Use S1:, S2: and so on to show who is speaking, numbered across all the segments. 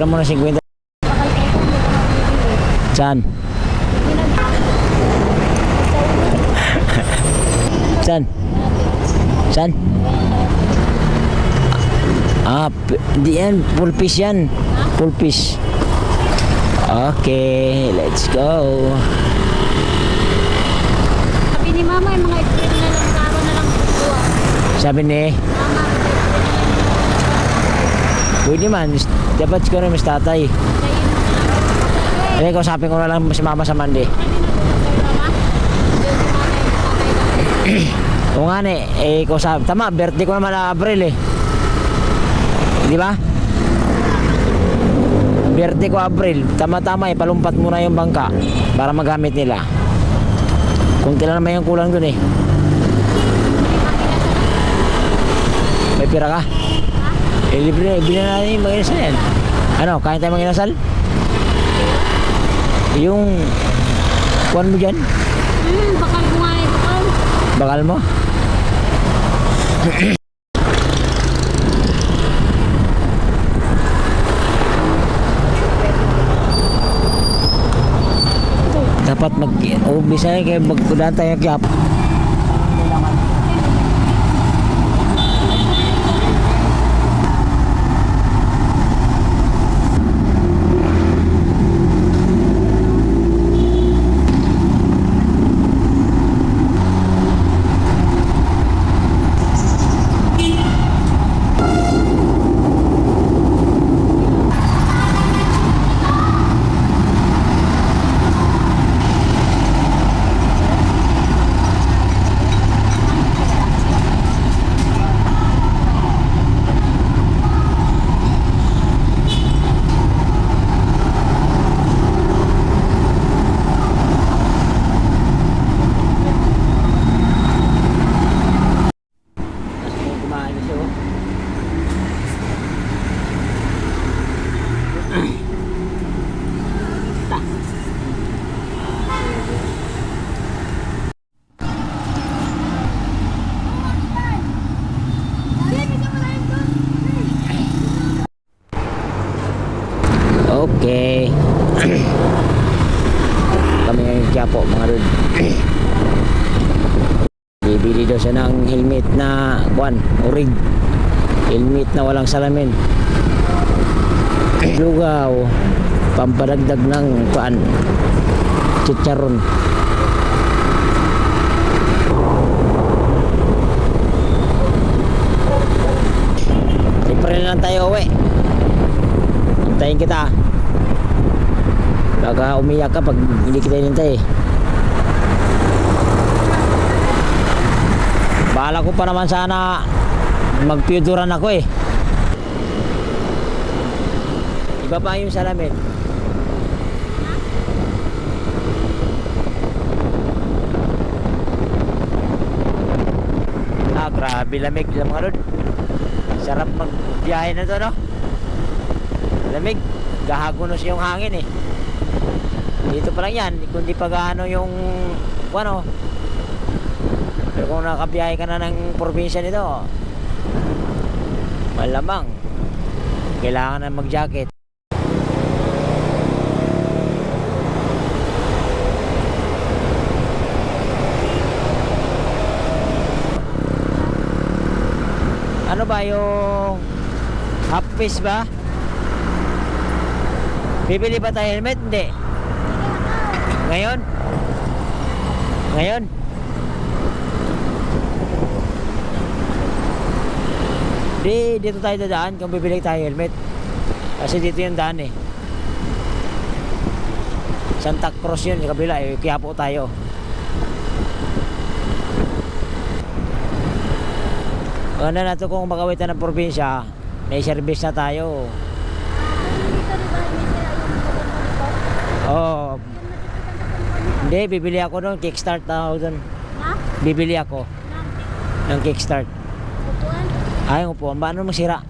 S1: Bira mo na 50. Saan? Saan? Saan? Di yan. Full fish yan. Full fish. Okay, let's go.
S2: Sabi ni Mama, yung mga extreme na lang taro na lang kukuha.
S1: Sabi ni,
S2: Mama,
S1: pwede man. Dapat ko na mas tatay. Hindi, kausapin ko na lang si Mama sa Monday. Oo nga kausap. Tama, birthday ko naman na Abril eh. Di ba? Birthday ko Abril. Tama-tama palumpat muna yung bangka para magamit nila. Kunti lang naman yung kulang dun eh. May pira ka? Libre, bilhin na natin yung mga inasal yan. Ano, kain tayo mga inasal? Yung kuhan mo dyan?
S2: Bakal ko nga bakal.
S1: Bakal mo? Dapat bisa kayak magkudan tayo kaya. Okay. Kami ngayon kaya po mga lord. Bibili daw siya ng helmet na orig. Helmet na walang salamin. Lugaw. Pampadagdag ng chicharon. Siyempre na lang tayo uwi. Hintayin kita. Baka umiyak ka pag hindi kita hinintay. Bahala ko pa naman sana magpiuduran ako eh. Iba pa yung salamin. Grabe lamig lang mga lord. Sarap magbiyahe na to, no? Lamig. Gahagunos yung hangin eh. Dito pa lang yan. Kundi pa gaano yung pero kung nakabiyahe ka na ng probinsya nito, malamang kailangan na mag-jacket. Ano ba yung half piece ba? Bibili ba tayo helmet? Hindi. Ngayon? Ngayon? Dito tayo dadaan kung bibili tayo helmet. Kasi dito yung daan eh. Santa Cruz yun, sa kabila eh. Quiapo tayo. Ganda na ito kung makawitan ng probinsya, may service na tayo. Oo. Hindi, bibili ako doon. Kickstart na ako doon. Bibili ako ng kickstart. Ay, upuan. Paano masira?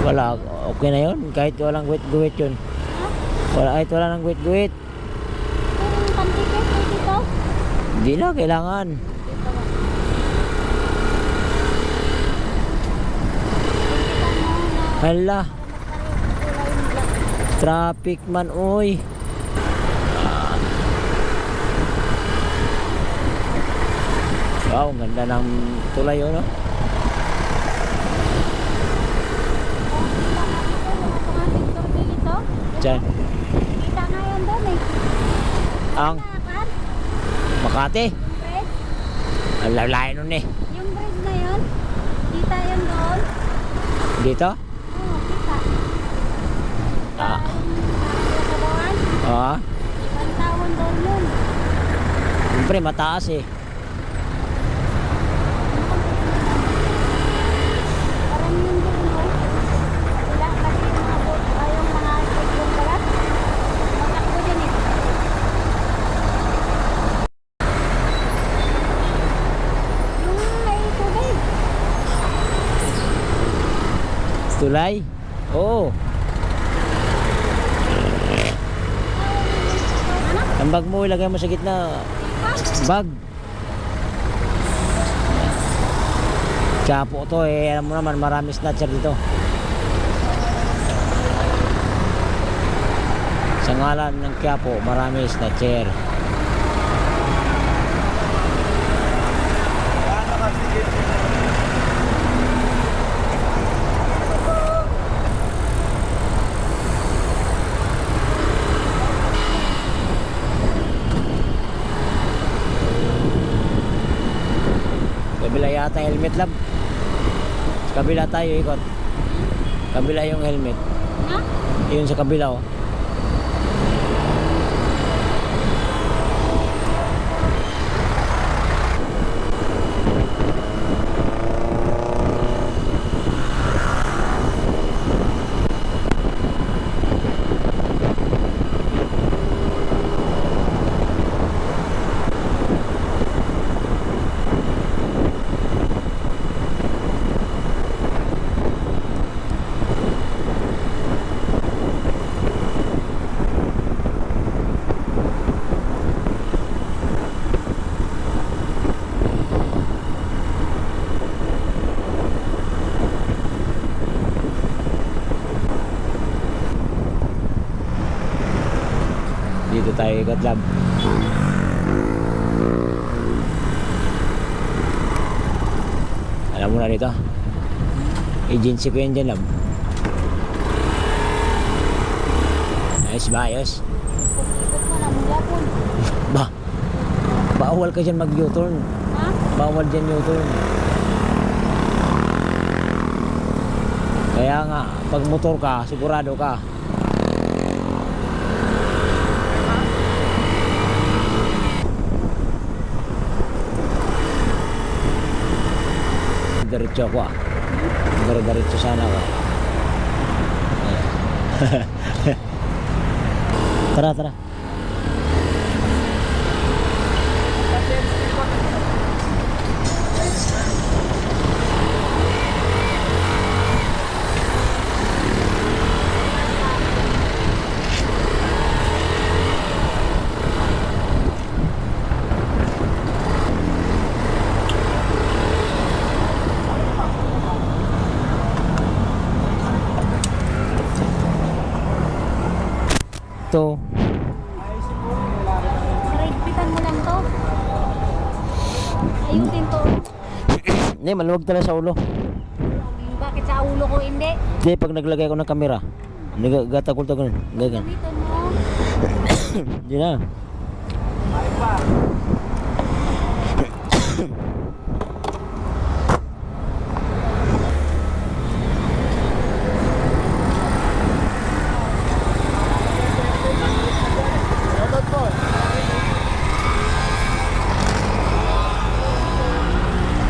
S1: Wala. Okay na yun. Kahit walang guwit-guwit yun. Kahit wala ng guwit-guwit. Hindi na, kailangan. Hala, traffic man, uy. Wow, ang ganda ng tulay, oh, no? Diyan.
S2: Kita na yun doon eh.
S1: Ang
S2: Nakakad?
S1: Makati.
S2: Yung bridge?
S1: Ang lalayo nun eh.
S2: Yung bridge na yun? Kita yun doon?
S1: Dito?
S2: Oo, kita.
S1: Ah.
S2: Yung kabawan?
S1: Oo.
S2: Ibang tawon doon yun.
S1: Siyempre, mataas eh.
S2: Parang yun din mo. Wala kasi yung mga boat, yung mga section pala. Matakbo din eh. Yung may tubig.
S1: Tulay? Oo.
S2: Ano?
S1: Ang bag mo, ilagay mo sa gitna. Bag. Quiapo to eh. Alam mo naman, marami snatcher dito. Sa ngalan ng Quiapo, marami snatcher. Kabila yata yung helmet, lab. Sa kabila tayo ikot. Kabila yung helmet.
S2: Ha?
S1: Yun sa kabila, oh. Dito tayo ikot, lab. Alam mo na dito. Agency ko yan dyan, lab. Ayos ba, ayos?
S2: Ikot mo na mula po.
S1: Ba, bawal ka dyan mag-U-turn.
S2: Ha?
S1: Bawal dyan U-turn. Kaya nga, pag motor ka, sigurado ka. Diretso ako ah. Diretso sana ako. Tara, tara. Ito.
S2: Rigpitan mo lang to. Ayusin to.
S1: Hindi, maluwag talaga sa ulo.
S2: Bakit sa ulo ko hindi?
S1: Hindi, pag naglagay ako ng kamera, naggatagol-tagol. Gagan.
S2: Gamitan mo.
S1: Hindi na.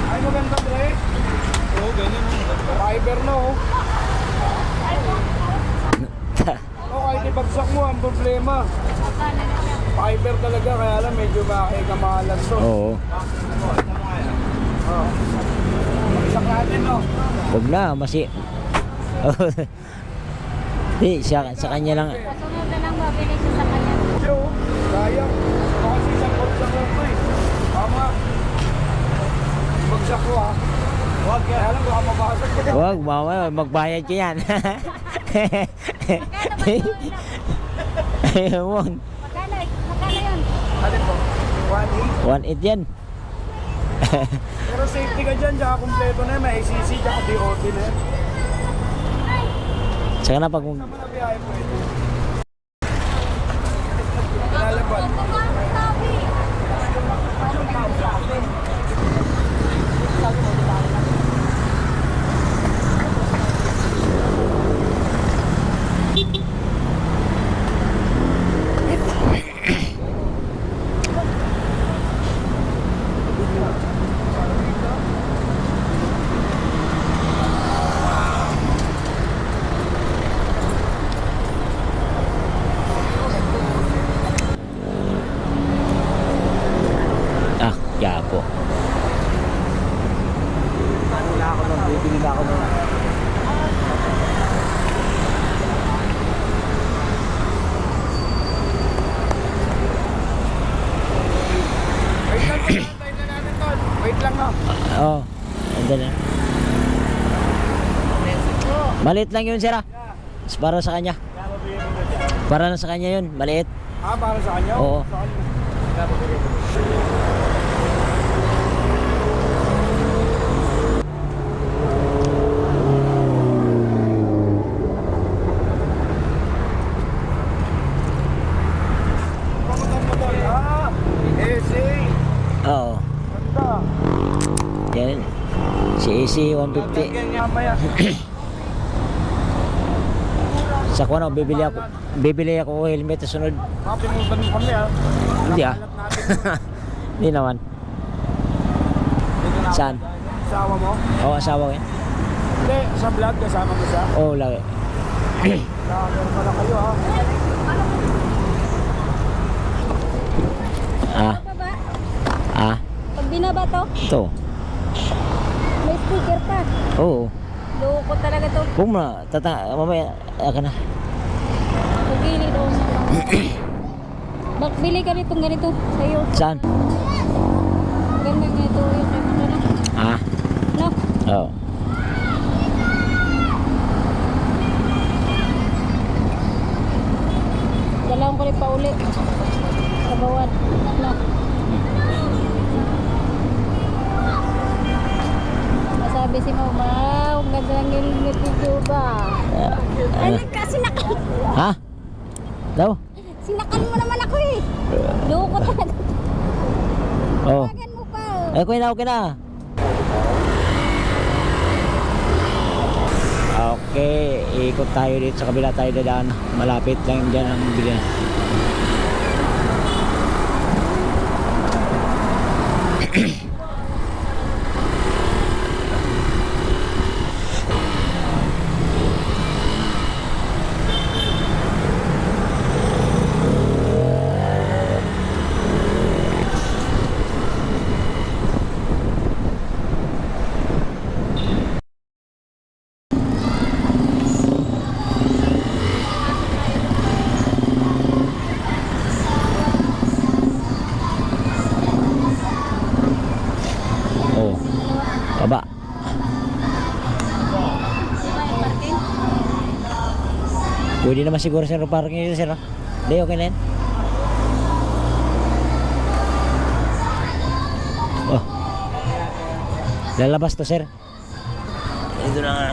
S3: Ay, maganda, Dre. Oo, ganyan. Fiber na, oh. Oh, kahit ibagsak mo, ang problema. Fiber talaga, kaya lang medyo makikamalas to.
S1: Oo.
S3: Oh. Bagsak natin, no?
S1: Huwag na, masi... Hindi, sa kanya lang.
S2: Kasunod na lang mabili siya sa kanya.
S3: Yo, kaya. Kasi isang bagsak ko ito, eh. Tama. Bagsak ko, ha. Huwag, kaya lang baka mabasag.
S1: Huwag, mamaya magbayad ka yan. Huwag.
S2: Magkano yun?
S3: Alin po? 1.8.
S1: 1.8 yan.
S3: Pero safety ka dyan, tsaka kompleto na yun. May ACC, tsaka DOT na yun.
S1: Saka na pag...
S3: Sama na biyahe po ito. Lalabas.
S1: Ah, yapo.
S3: Wala ako nun, bibili na ako nun. Wait lang, tayo na natin tol. Wait lang no.
S1: Oo. Oh, andun na. Maliit lang yun, sir ah. Para sa kanya. Para na sa kanya yun, maliit.
S3: Ah, para sa kanya?
S1: Oo.
S3: Sa kanya. Motor-motor. Ah, AC.
S1: Oo.
S3: Ganda.
S1: Yan. Si AC 150.
S3: Lagyan niya mamaya.
S1: Sa kuno, bibili ako helmet sa sunod.
S3: Mapimutan mo kami ah.
S1: Hindi ah.
S3: Nakalat natin.
S1: Hindi naman.
S3: Dito na ako.
S1: Saan?
S3: Asawa mo?
S1: Oo, asawa ko yan.
S3: Hindi, sa vlog kasama mo siya.
S1: Oo, lagi.
S3: Vlogger pala kayo ha.
S1: Ah,
S2: Baba.
S1: ah.
S2: Pag binaba to,
S1: Ito.
S2: may sticker pa.
S1: Oo.
S2: Loko talaga to.
S1: Huwag mo na. Mamaya, ka na.
S2: Pagili daw na lang. Bili ka nitong ganito sa'yo.
S1: Saan?
S2: Ganda nga ito yung kay Makana.
S1: Ah.
S2: No?
S1: Oo.
S2: Dalawang ko rin pa uli. Kabawan. No? Nasabi si Mama, ang ganda ng helmet ni Juba. Ay, sinakal.
S1: Ha? Daw?
S2: Sinakal mo naman ako eh. Loko talaga.
S1: Oo.
S2: Tawagan mo pa.
S1: Eh, okay na. Okay, ikot tayo dito sa kabila tayo dadaan. Malapit lang dyan ang bilhin. Oh, baba. Pwede naman siguro sir parking dito sir. Hindi, okay na yan. Oh. Lalabas to sir. Ito na nga.